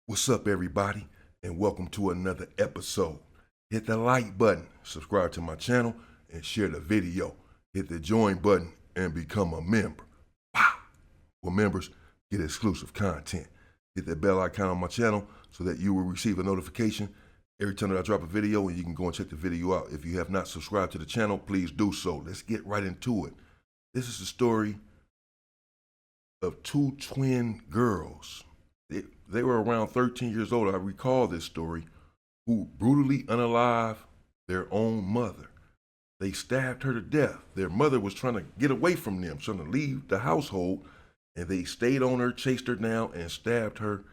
What's up, everybody, and welcome to another episode. Hit the like button, subscribe to my channel, and share the video. Hit the join button and become a member. Wow! Well, members get exclusive content. Hit that bell icon on my channel so that you will receive a notification every time that I drop a video, and you can go and check the video out. If you have not subscribed to the channel, please do so. Let's get right into it. This is the story of two twin girls. They were around 13 years old, I recall this story, who brutally unalived their own mother. They stabbed her to death. Their mother was trying to get away from them, trying to leave the household, and they stayed on her, chased her down, and stabbed her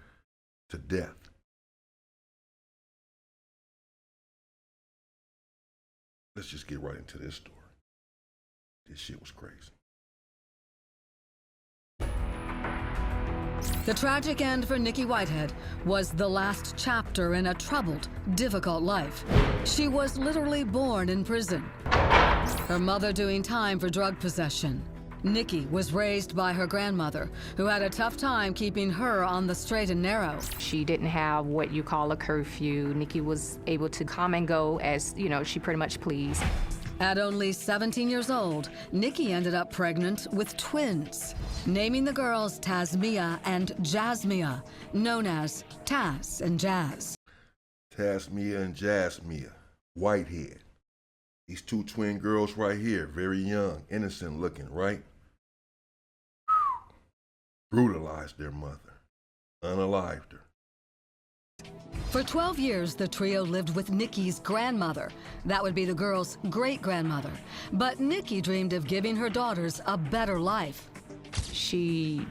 to death. Let's just get right into this story. This shit was crazy. The tragic end for Nikki Whitehead was the last chapter in a troubled, difficult life. She was literally born in prison, her mother doing time for drug possession. Nikki was raised by her grandmother, who had a tough time keeping her on the straight and narrow. She didn't have what you call a curfew. Nikki was able to come and go as, she pretty much pleased. At only 17 years old, Nikki ended up pregnant with twins, naming the girls Tasmia and Jasmia, known as Taz and Jazz. Tasmia and Jasmia, Whitehead. These two twin girls right here, very young, innocent looking, right? Brutalized their mother, unalived her. For 12 years, the trio lived with Nikki's grandmother. That would be the girls' great-grandmother. But Nikki dreamed of giving her daughters a better life. She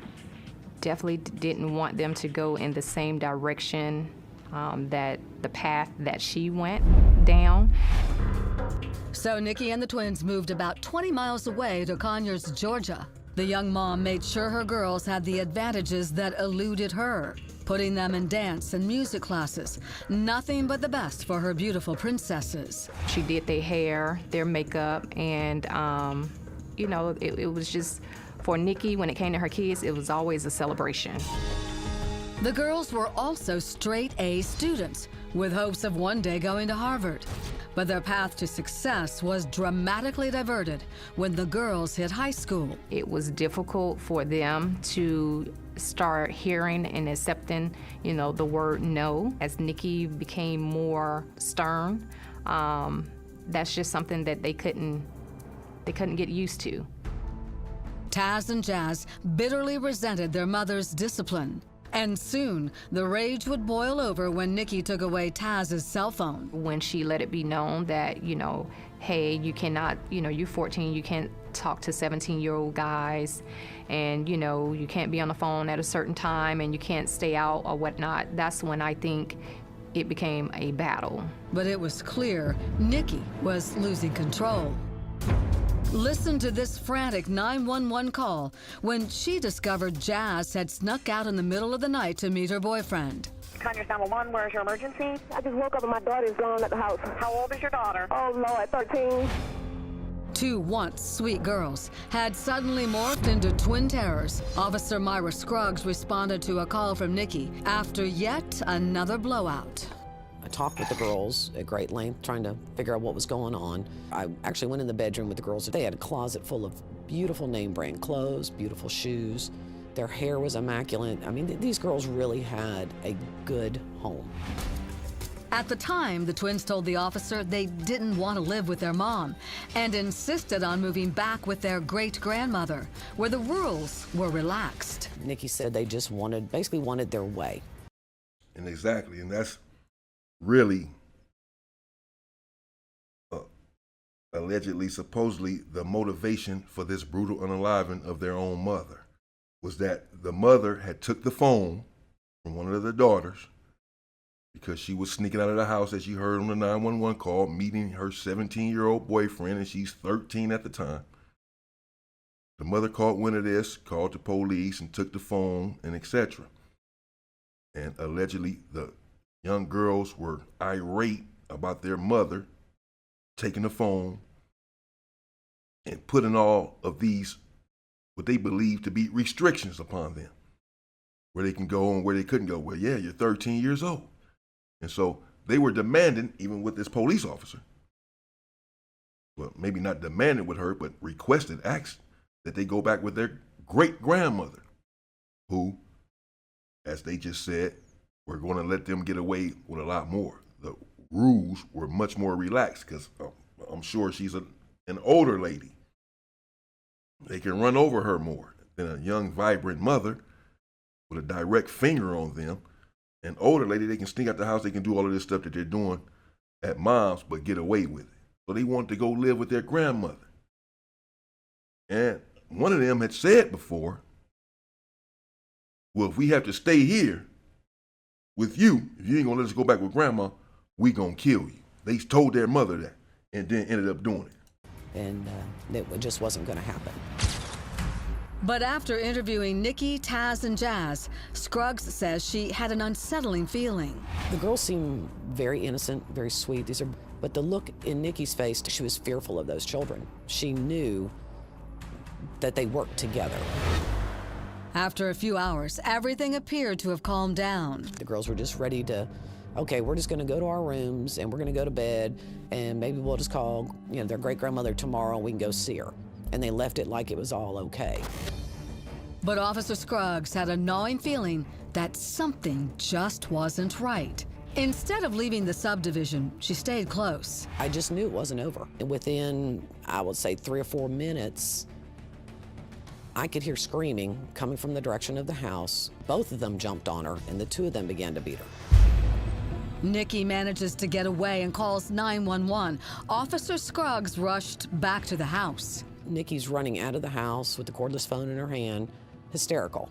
definitely didn't want them to go in the same direction, that the path that she went down. So Nikki and the twins moved about 20 miles away to Conyers, Georgia. The young mom made sure her girls had the advantages that eluded her, putting them in dance and music classes. Nothing but the best for her beautiful princesses. She did their hair, their makeup, and it was just, for Nikki, when it came to her kids, it was always a celebration. The girls were also straight-A students, with hopes of one day going to Harvard. But their path to success was dramatically diverted when the girls hit high school. It was difficult for them to start hearing and accepting, the word no. As Nikki became more stern, that's just something that they couldn't get used to. Taz and Jazz bitterly resented their mother's discipline. And soon, the rage would boil over when Nikki took away Taz's cell phone. When she let it be known that, hey, you cannot, you're 14, you can't talk to 17-year-old guys, and, you can't be on the phone at a certain time, and you can't stay out or whatnot, that's when I think it became a battle. But it was clear Nikki was losing control. Listen to this frantic 911 call when she discovered Jazz had snuck out in the middle of the night to meet her boyfriend. Conyers 911, where's your emergency? I just woke up and my daughter's gone at the house. How old is your daughter? Oh, Lord, 13. Two once sweet girls had suddenly morphed into twin terrors. Officer Myra Scruggs responded to a call from Nikki after yet another blowout. I talked with the girls at great length, trying to figure out what was going on. I actually went in the bedroom with the girls. They had a closet full of beautiful name brand clothes, beautiful shoes. Their hair was immaculate. I mean, these girls really had a good home. At the time, the twins told the officer they didn't want to live with their mom and insisted on moving back with their great-grandmother, where the rules were relaxed. Nikki said they just basically wanted their way. And exactly, and that's really, allegedly, supposedly, the motivation for this brutal unaliving of their own mother was that the mother had took the phone from one of the daughters because she was sneaking out of the house, as she heard on the 911 call, meeting her 17-year-old boyfriend, and she's 13 at the time. The mother caught wind of this, called the police, and took the phone, and etc. And allegedly, the young girls were irate about their mother taking the phone and putting all of these, what they believed to be restrictions upon them. where they can go and where they couldn't go. Well, yeah, you're 13 years old. And so they were demanding, even with this police officer, well, maybe not demanded with her, but requested, asked that they go back with their great-grandmother, who, as they just said, were going to let them get away with a lot more. The rules were much more relaxed because I'm sure she's an older lady. They can run over her more than a young, vibrant mother with a direct finger on them. An older lady, they can sneak out the house, they can do all of this stuff that they're doing at mom's, but get away with it. So they wanted to go live with their grandmother. And one of them had said before, well, if we have to stay here with you, if you ain't gonna let us go back with grandma, we gonna kill you. They told their mother that and then ended up doing it. And it just wasn't going to happen. But after interviewing Nikki, Taz, and Jazz, Scruggs says she had an unsettling feeling. The girls seem very innocent, very sweet. But the look in Nikki's face, she was fearful of those children. She knew that they worked together. After a few hours, everything appeared to have calmed down. The girls were just ready to, okay, we're just going to go to our rooms and we're going to go to bed and maybe we'll just call, their great-grandmother tomorrow and we can go see her. And they left it like it was all okay. But Officer Scruggs had a gnawing feeling that something just wasn't right. Instead of leaving the subdivision, she stayed close. I just knew it wasn't over. And within, I would say, 3 or 4 minutes, I could hear screaming coming from the direction of the house. Both of them jumped on her, and the two of them began to beat her. Nikki manages to get away and calls 911. Officer Scruggs rushed back to the house. Nikki's running out of the house with the cordless phone in her hand, hysterical.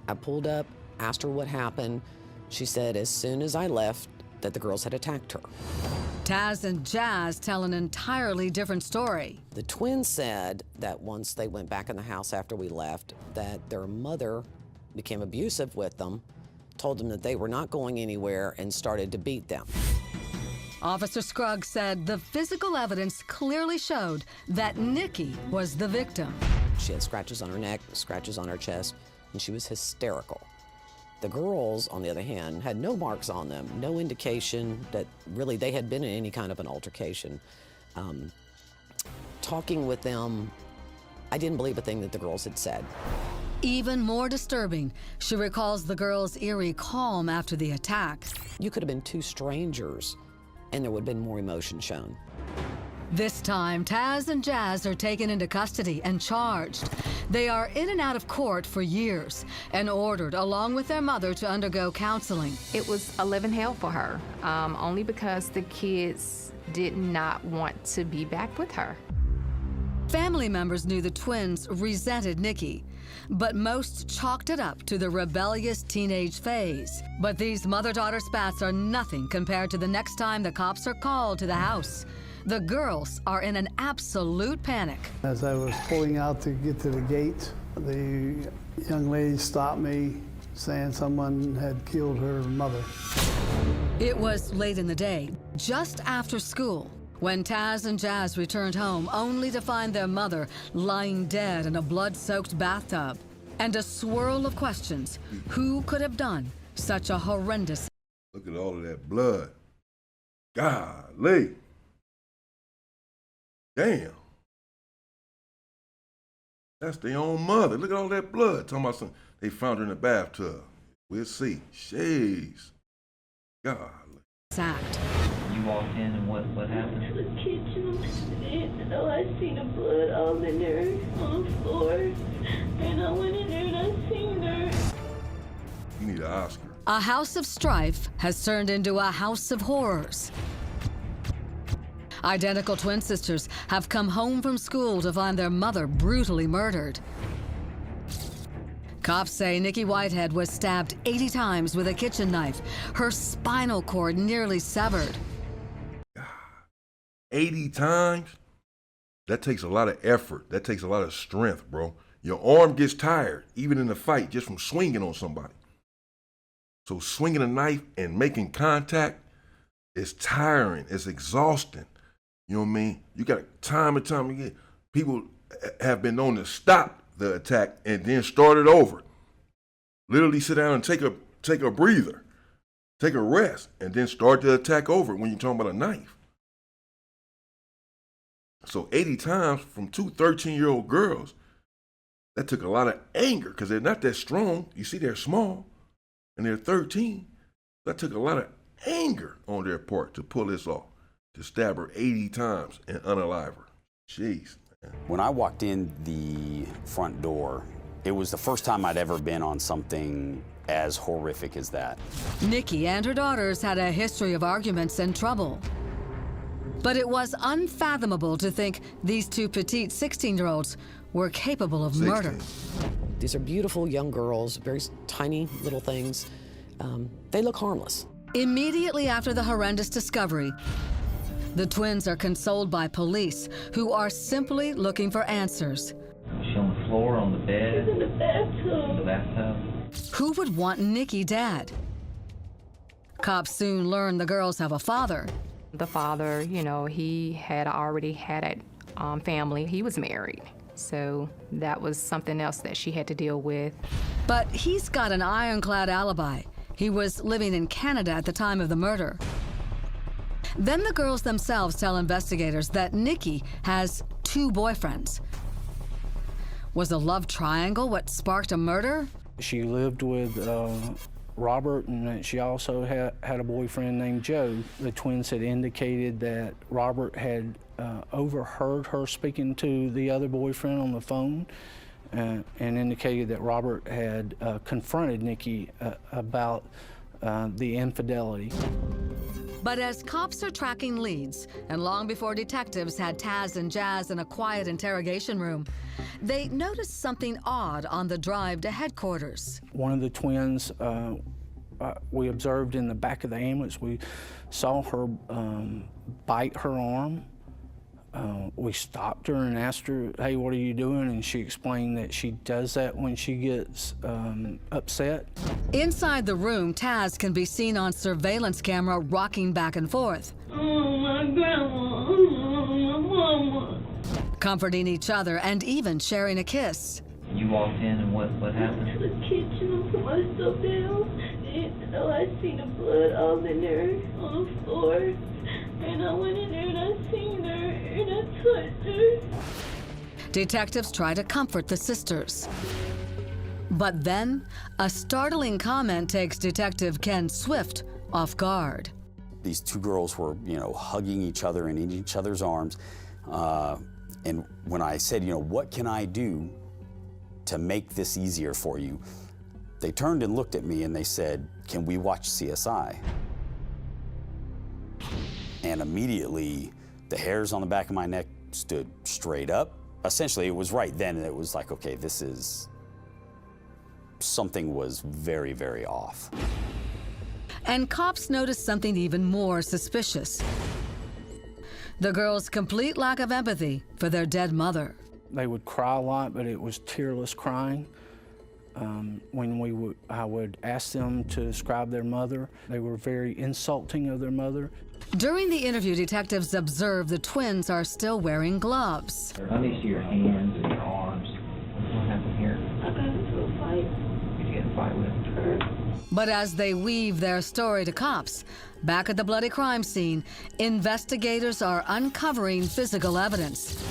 I pulled up, asked her what happened. She said as soon as I left that the girls had attacked her. Taz and Jazz tell an entirely different story. The twins said that once they went back in the house after we left, that their mother became abusive with them, told them that they were not going anywhere, and started to beat them. Officer Scruggs said the physical evidence clearly showed that Nikki was the victim. She had scratches on her neck, scratches on her chest, and she was hysterical. The girls, on the other hand, had no marks on them, no indication that really they had been in any kind of an altercation. Talking with them, I didn't believe a thing that the girls had said. Even more disturbing, she recalls the girls' eerie calm after the attack. You could have been two strangers, and there would have been more emotion shown. This time, Taz and Jazz are taken into custody and charged. They are in and out of court for years and ordered, along with their mother, to undergo counseling. It was a living hell for her, only because the kids did not want to be back with her. Family members knew the twins resented Nikki, but most chalked it up to the rebellious teenage phase. But these mother-daughter spats are nothing compared to the next time the cops are called to the house. The girls are in an absolute panic. As I was pulling out to get to the gate, the young lady stopped me, saying someone had killed her mother. It was late in the day, just after school, when Taz and Jazz returned home only to find their mother lying dead in a blood-soaked bathtub. And a swirl of questions. Who could have done such a horrendous... Look at all of that blood. Golly. Damn. That's their own mother. Look at all that blood. Talking about something. They found her in the bathtub. We'll see. Jeez. Golly. Act. You walked in and what happened? To the kitchen and I seen the blood all in there on the floor. And I went in there and I seen her. You need an Oscar. A house of strife has turned into a house of horrors. Identical twin sisters have come home from school to find their mother brutally murdered. Cops say Nikki Whitehead was stabbed 80 times with a kitchen knife, her spinal cord nearly severed. 80 times? That takes a lot of effort. That takes a lot of strength, bro. Your arm gets tired, even in a fight, just from swinging on somebody. So swinging a knife and making contact is tiring. It's exhausting. You know what I mean? You got time and time again. People have been known to stop the attack and then start it over. Literally sit down and take a breather, take a rest, and then start the attack over when you're talking about a knife. So 80 times from two 13-year-old girls, that took a lot of anger because they're not that strong. You see, they're small and they're 13. That took a lot of anger on their part to pull this off, to stab her 80 times and unalive her. Jeez, man. When I walked in the front door, it was the first time I'd ever been on something as horrific as that. Nikki and her daughters had a history of arguments and trouble. But it was unfathomable to think these two petite 16-year-olds were capable of murder. These are beautiful young girls, very tiny little things. They look harmless. Immediately after the horrendous discovery, the twins are consoled by police who are simply looking for answers. Was she on the floor, on the bed? In the bathtub. In the bathtub? Who would want Nikki dead? Cops soon learn the girls have a father. The father, you know, he had already had a family. He was married. So that was something else that she had to deal with. But he's got an ironclad alibi. He was living in Canada at the time of the murder. Then the girls themselves tell investigators that Nikki has two boyfriends. Was a love triangle what sparked a murder? She lived with Robert, and she also had a boyfriend named Joe. The twins had indicated that Robert had overheard her speaking to the other boyfriend on the phone and indicated that Robert had confronted Nikki about the infidelity. But as cops are tracking leads, and long before detectives had Taz and Jazz in a quiet interrogation room, they noticed something odd on the drive to headquarters. One of the twins we observed in the back of the ambulance. We saw her bite her arm. We stopped her and asked her, hey, what are you doing? And she explained that she does that when she gets upset. Inside the room, Taz can be seen on surveillance camera rocking back and forth. Oh, my grandma. Oh, my mama. Comforting each other and even sharing a kiss. You walked in and what happened? To the kitchen and put myself down. And I seen the blood all in there on the floor. And I went in there and I seen her and I touched her. Detectives try to comfort the sisters. But then, a startling comment takes Detective Ken Swift off guard. These two girls were, hugging each other and in each other's arms. And when I said, what can I do to make this easier for you? They turned and looked at me and they said, can we watch CSI? And immediately, the hairs on the back of my neck stood straight up. Essentially, it was right then, and it was like, okay, something was very, very off. And cops noticed something even more suspicious. The girls' complete lack of empathy for their dead mother. They would cry a lot, but it was tearless crying. When I would ask them to describe their mother, they were very insulting of their mother. During the interview, detectives observe the twins are still wearing gloves. Let me see your hands and your arms. What happened here? I got into a fight. Did you get in a fight with her? But as they weave their story to cops, back at the bloody crime scene, investigators are uncovering physical evidence.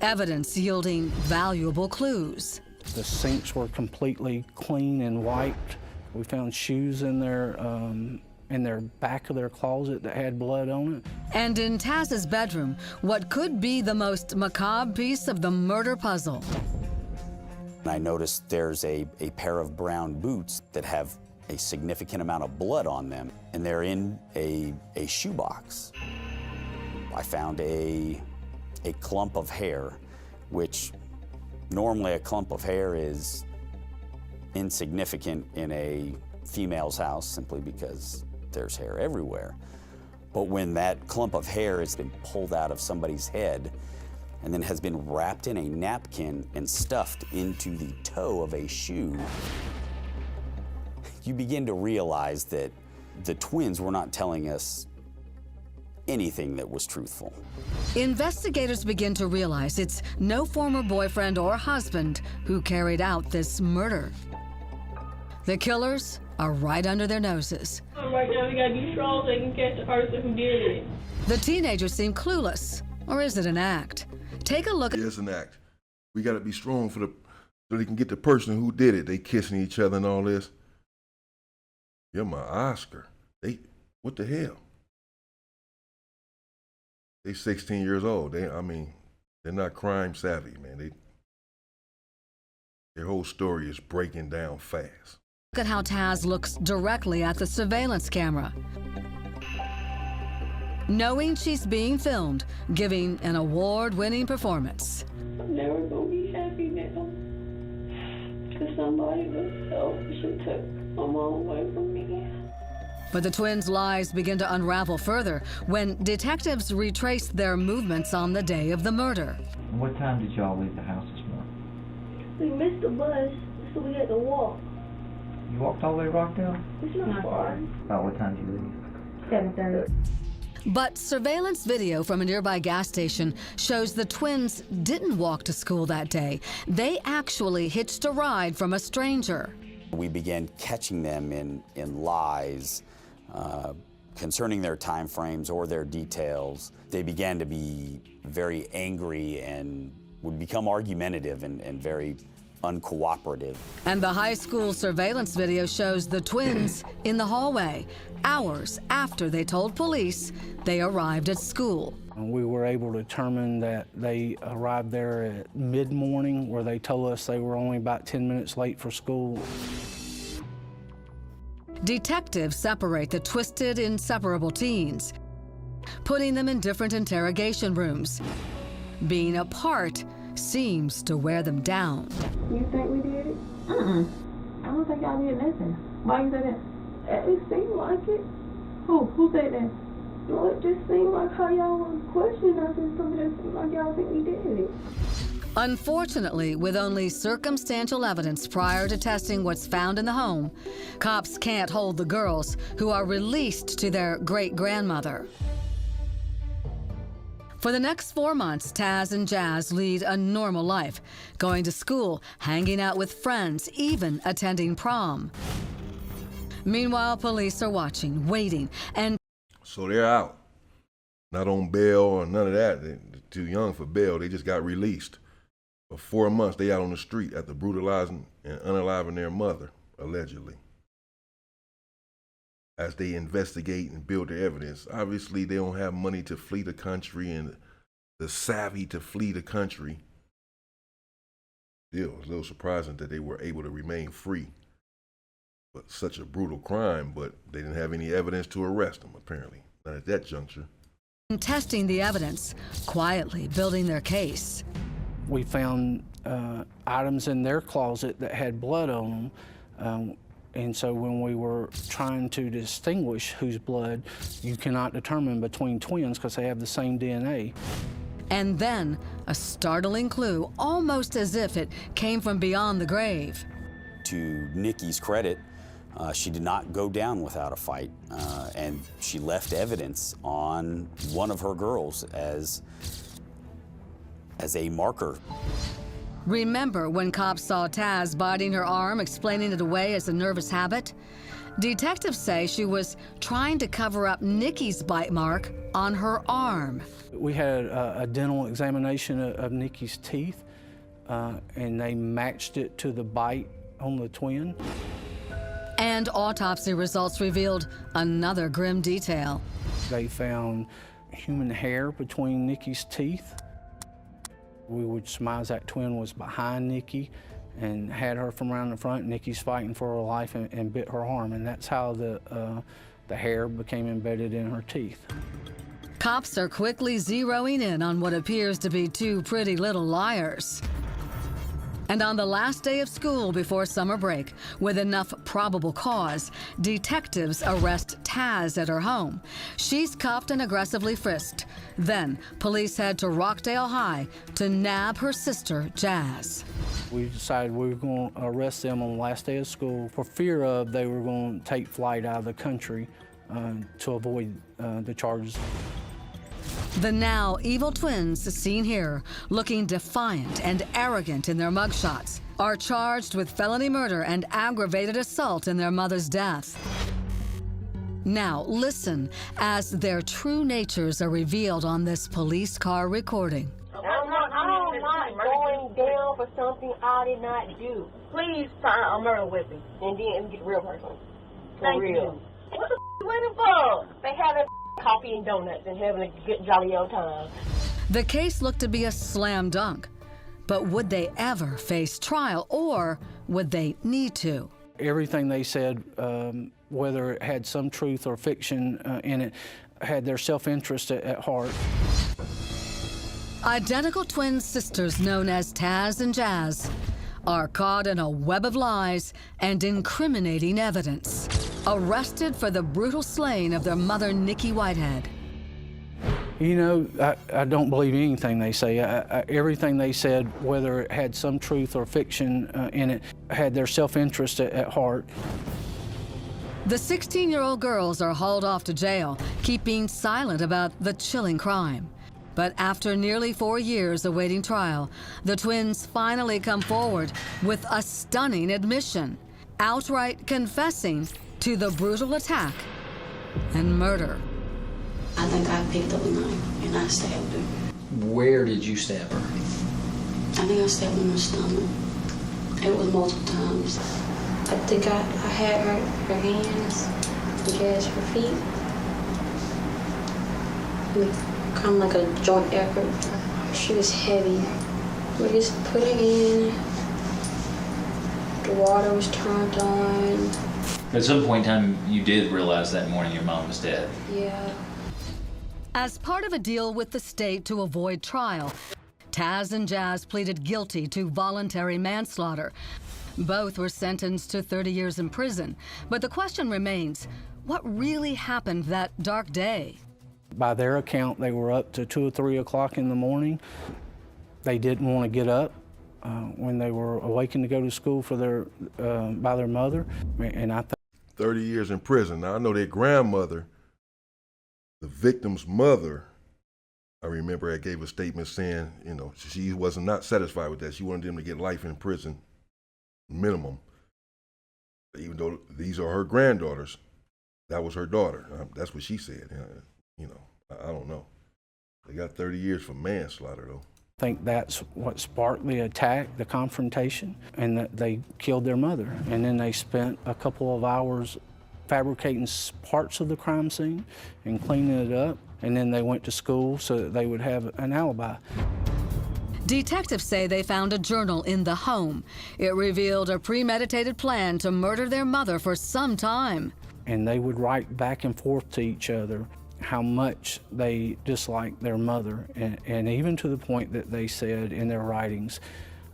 Evidence yielding valuable clues. The sinks were completely clean and wiped. We found shoes in their back of their closet that had blood on it. And in Taz's bedroom, what could be the most macabre piece of the murder puzzle. I noticed there's a pair of brown boots that have a significant amount of blood on them, and they're in a shoebox. I found a clump of hair, which normally a clump of hair is insignificant in a female's house simply because there's hair everywhere. But when that clump of hair has been pulled out of somebody's head and then has been wrapped in a napkin and stuffed into the toe of a shoe, you begin to realize that the twins were not telling us anything that was truthful. Investigators begin to realize it's no former boyfriend or husband who carried out this murder. The killers are right under their noses. Right now, we gotta be strong so they can catch the person who did it. The teenagers seem clueless, or is it an act? Take a look at... It's an act. We got to be strong so they can get the person who did it. They kissing each other and all this. You're my Oscar. What the hell? They 16 years old. They're not crime savvy, man. Their whole story is breaking down fast. Look at how Taz looks directly at the surveillance camera. Knowing she's being filmed, giving an award-winning performance. I'm never gonna be happy now. Because somebody was selfish and took my mom away from me. But the twins' lies begin to unravel further when detectives retrace their movements on the day of the murder. What time did y'all leave the house this morning? We missed the bus, so we had to walk. You walked all the way to Rockdale? It's not far. About what time did you leave? 7:30. But surveillance video from a nearby gas station shows the twins didn't walk to school that day. They actually hitched a ride from a stranger. We began catching them in lies concerning their time frames or their details. They began to be very angry and would become argumentative and very uncooperative. And the high school surveillance video shows the twins in the hallway, hours after they told police they arrived at school. We were able to determine that they arrived there at mid-morning, where they told us they were only about 10 minutes late for school. Detectives separate the twisted, inseparable teens, putting them in different interrogation rooms. Being apart seems to wear them down. You think we did it? I don't think y'all did nothing. Why you say that? It seemed like it. Who said that? Well, it just seemed like how y'all were questioning us and something that seemed like y'all think we did it. Unfortunately, with only circumstantial evidence prior to testing what's found in the home, cops can't hold the girls, who are released to their great-grandmother. For the next 4 months, Taz and Jazz lead a normal life, going to school, hanging out with friends, even attending prom. Meanwhile, police are watching, waiting, and... So they're out. Not on bail or none of that. They're too young for bail. They just got released. For 4 months, they out on the street after brutalizing and unaliving their mother, allegedly. As they investigate and build their evidence, obviously they don't have money to flee the country and the savvy to flee the country. Still, it's a little surprising that they were able to remain free. But such a brutal crime, but they didn't have any evidence to arrest them, apparently. Not at that juncture. testing the evidence, quietly building their case. We found items in their closet that had blood on them. And so when we were trying to distinguish whose blood, you cannot determine between twins because they have the same DNA. And then a startling clue, almost as if it came from beyond the grave. To Nikki's credit, she did not go down without a fight, and she left evidence on one of her girls as a marker. Remember when cops saw Taz biting her arm, explaining it away as a nervous habit? Detectives say she was trying to cover up Nikki's bite mark on her arm. We had a dental examination of Nikki's teeth, and they matched it to the bite on the twin. And autopsy results revealed another grim detail. They found human hair between Nikki's teeth. We would surmise that twin was behind Nikki and had her from around the front. Nikki's fighting for her life and bit her arm, and that's how the hair became embedded in her teeth. Cops are quickly zeroing in on what appears to be two pretty little liars. And on the last day of school before summer break, with enough probable cause, detectives arrest Taz at her home. She's cuffed and aggressively frisked. Then, police head to Rockdale High to nab her sister, Jazz. We decided we were going to arrest them on the last day of school for fear of they were going to take flight out of the country to avoid the charges. The now evil twins seen here, looking defiant and arrogant in their mugshots, are charged with felony murder and aggravated assault in their mother's death. Now, listen as their true natures are revealed on this police car recording. I'm not going down for something I did not do. Please find a murder weapon and then get real person. For real. What the you waiting for? They having coffee and donuts and having a good jolly old time. The case looked to be a slam dunk, but would they ever face trial, or would they need to? Everything they said, whether it had some truth or fiction in it, had their self-interest at heart. Identical twin sisters known as Taz and Jazz are caught in a web of lies and incriminating evidence. Arrested for the brutal slaying of their mother, Nikki Whitehead. You know, I don't believe anything they say. Everything they said, whether it had some truth or fiction in it, had their self-interest at heart. The 16-year-old girls are hauled off to jail, keeping silent about the chilling crime. But after nearly 4 years awaiting trial, the twins finally come forward with a stunning admission, outright confessing to the brutal attack and murder. I think I picked up a knife and I stabbed her. Where did you stab her? I think I stabbed her in the stomach. It was multiple times. I think I had her hands, Jazz, her feet. Kind of like a joint effort. She was heavy. We just put it in. The water was turned on. At some point in time, you did realize that morning your mom was dead. Yeah. As part of a deal with the state to avoid trial, Taz and Jazz pleaded guilty to voluntary manslaughter. Both were sentenced to 30 years in prison. But the question remains, what really happened that dark day? By their account, they were up to 2 or 3 o'clock in the morning. They didn't want to get up when they were awakened to go to school for by their mother. And I think 30 years in prison. Now, I know their grandmother, the victim's mother, I remember I gave a statement saying, you know, she wasn't not satisfied with that. She wanted them to get life in prison, minimum. Even though these are her granddaughters, that was her daughter. That's what she said. You know, I don't know. They got 30 years for manslaughter, though. I think that's what sparked the attack, the confrontation, and that they killed their mother. And then they spent a couple of hours fabricating parts of the crime scene and cleaning it up. And then they went to school so that they would have an alibi. Detectives say they found a journal in the home. It revealed a premeditated plan to murder their mother for some time. And they would write back and forth to each other how much they disliked their mother, and even to the point that they said in their writings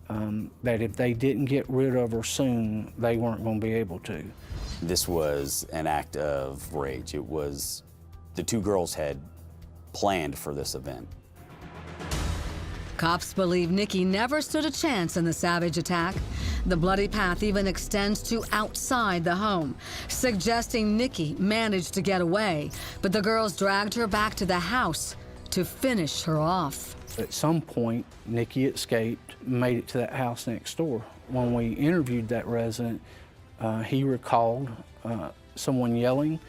that if they didn't get rid of her soon, they weren't going to be able to. This was an act of rage. It was, the two girls had planned for this event. Cops believe Nikki never stood a chance in the savage attack. The bloody path even extends to outside the home, suggesting Nikki managed to get away, but the girls dragged her back to the house to finish her off. At some point, Nikki escaped, made it to that house next door. When we interviewed that resident, he recalled someone yelling,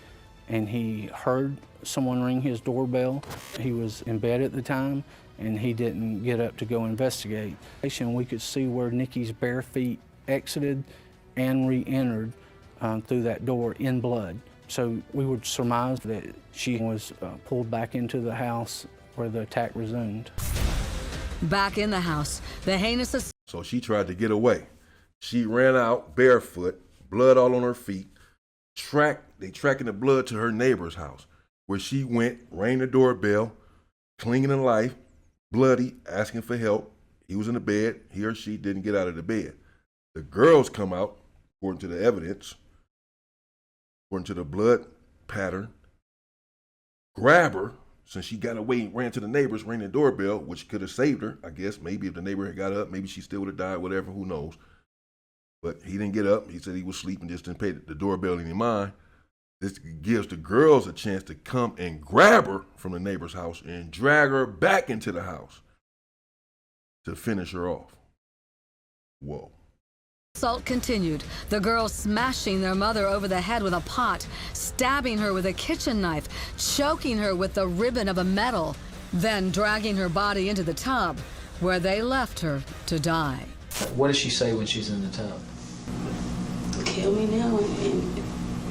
and he heard someone ring his doorbell. He was in bed at the time, and he didn't get up to go investigate. And we could see where Nikki's bare feet exited and re-entered through that door in blood. So we would surmise that she was pulled back into the house where the attack resumed. Back in the house, the heinous... So she tried to get away. She ran out barefoot, blood all on her feet. They tracking the blood to her neighbor's house, where she went, rang the doorbell, clinging to life, bloody, asking for help. He was in the bed. He or she didn't get out of the bed. The girls come out, according to the evidence, according to the blood pattern, grab her, since she got away and ran to the neighbors, rang the doorbell, which could have saved her, I guess. Maybe if the neighbor had got up, maybe she still would have died, whatever, who knows. But he didn't get up. He said he was sleeping, just didn't pay the doorbell any mind. This gives the girls a chance to come and grab her from the neighbor's house and drag her back into the house to finish her off. Whoa. Assault continued, the girls smashing their mother over the head with a pot, stabbing her with a kitchen knife, choking her with the ribbon of a medal, then dragging her body into the tub, where they left her to die. What does she say when she's in the tub? Kill me now and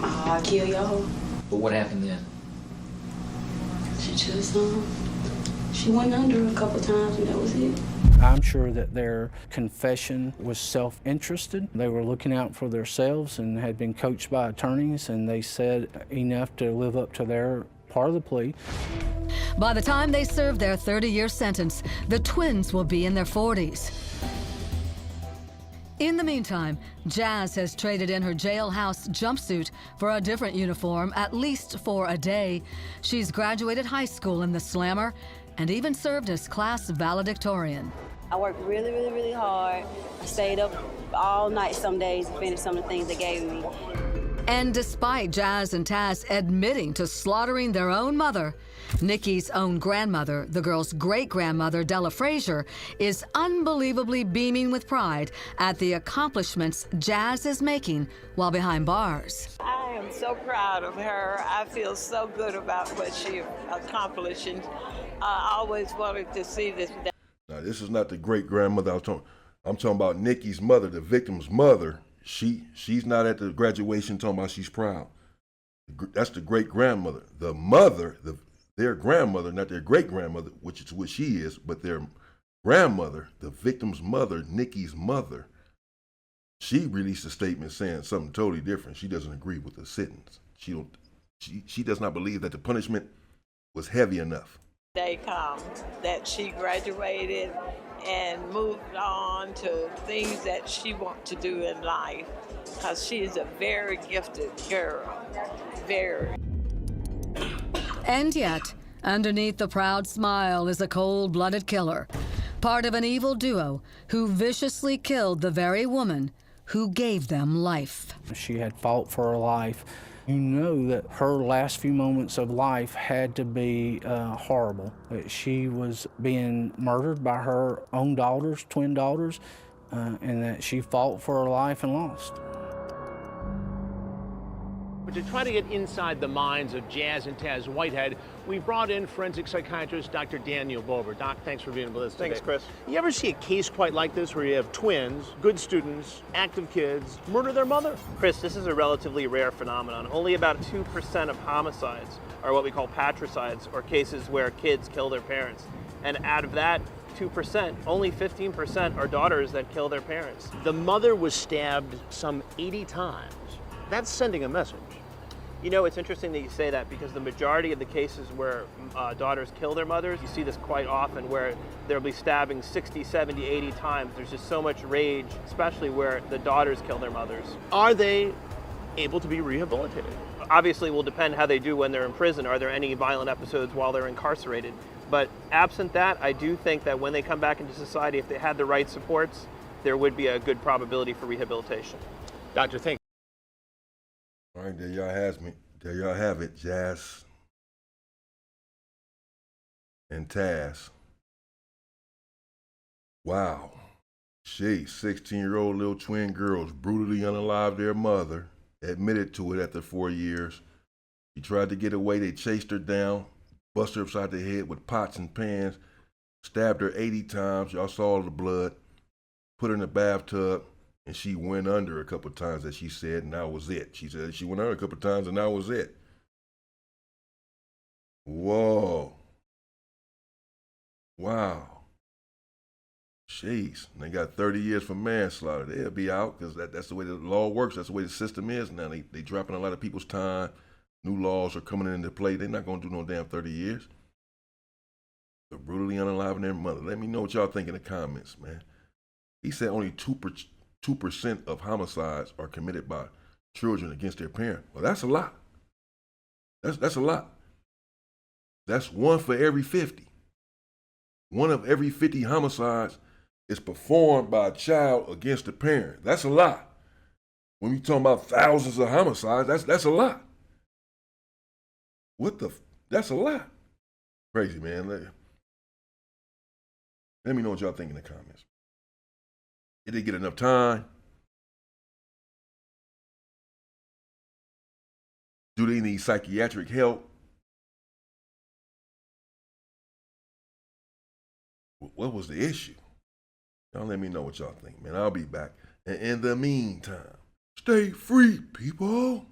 I'll kill y'all. But what happened then? She just, she went under a couple times and that was it. I'm sure that their confession was self-interested. They were looking out for themselves and had been coached by attorneys, and they said enough to live up to their part of the plea. By the time they serve their 30-year sentence, the twins will be in their 40s. In the meantime, Jazz has traded in her jailhouse jumpsuit for a different uniform, at least for a day. She's graduated high school in the Slammer and even served as class valedictorian. I worked really, really, really hard. I stayed up all night some days to finish some of the things they gave me. And despite Jazz and Taz admitting to slaughtering their own mother, Nikki's own grandmother, the girl's great-grandmother, Della Frazier, is unbelievably beaming with pride at the accomplishments Jazz is making while behind bars. I am so proud of her. I feel so good about what she accomplished, and I always wanted to see this. Now, this is not the great-grandmother I'm talking about Nikki's mother, the victim's mother. She's not at the graduation talking about she's proud. That's the great-grandmother. The mother, their grandmother, not their great-grandmother, which is what she is, but their grandmother, the victim's mother, Nikki's mother, she released a statement saying something totally different. She doesn't agree with the sentence. She does not believe that the punishment was heavy enough. Day come that she graduated and moved on to things that she wants to do in life, because she is a very gifted girl, very. And yet, underneath the proud smile is a cold-blooded killer, part of an evil duo who viciously killed the very woman who gave them life. She had fought for her life. You know that her last few moments of life had to be horrible. She was being murdered by her own daughters, twin daughters, and that she fought for her life and lost. But to try to get inside the minds of Jazz and Taz Whitehead, we brought in forensic psychiatrist Dr. Daniel Bober. Doc, thanks for being with us today. Thanks, Chris. You ever see a case quite like this where you have twins, good students, active kids, murder their mother? Chris, this is a relatively rare phenomenon. Only about 2% of homicides are what we call patricides, or cases where kids kill their parents. And out of that 2%, only 15% are daughters that kill their parents. The mother was stabbed some 80 times. That's sending a message. You know, it's interesting that you say that, because the majority of the cases where daughters kill their mothers, you see this quite often, where they'll be stabbing 60, 70, 80 times. There's just so much rage, especially where the daughters kill their mothers. Are they able to be rehabilitated? Obviously, it will depend how they do when they're in prison. Are there any violent episodes while they're incarcerated? But absent that, I do think that when they come back into society, if they had the right supports, there would be a good probability for rehabilitation. Doctor, thank you. All right, there y'all have it, Jazz and Taz. Wow. 16-year-old little twin girls brutally unalived their mother, admitted to it after 4 years. She tried to get away. They chased her down, busted her upside the head with pots and pans, stabbed her 80 times. Y'all saw all the blood, put her in the bathtub. And she went under a couple of times, as she said, and that was it. She said she went under a couple of times, and that was it. Whoa. Wow. Jeez. And they got 30 years for manslaughter. They'll be out, because that's the way the law works. That's the way the system is now. They dropping a lot of people's time. New laws are coming into play. They're not going to do no damn 30 years. They're brutally unaliving their mother. Let me know what y'all think in the comments, man. He said only 2% of homicides are committed by children against their parent. Well, that's a lot. That's a lot. That's 1 for every 50. 1 of every 50 homicides is performed by a child against a parent. That's a lot. When you're talking about thousands of homicides, that's a lot. That's a lot. Crazy, man. Let me know what y'all think in the comments. It didn't get enough time. Do they need psychiatric help? What was the issue? Y'all let me know what y'all think, man. I'll be back. And in the meantime, stay free, people.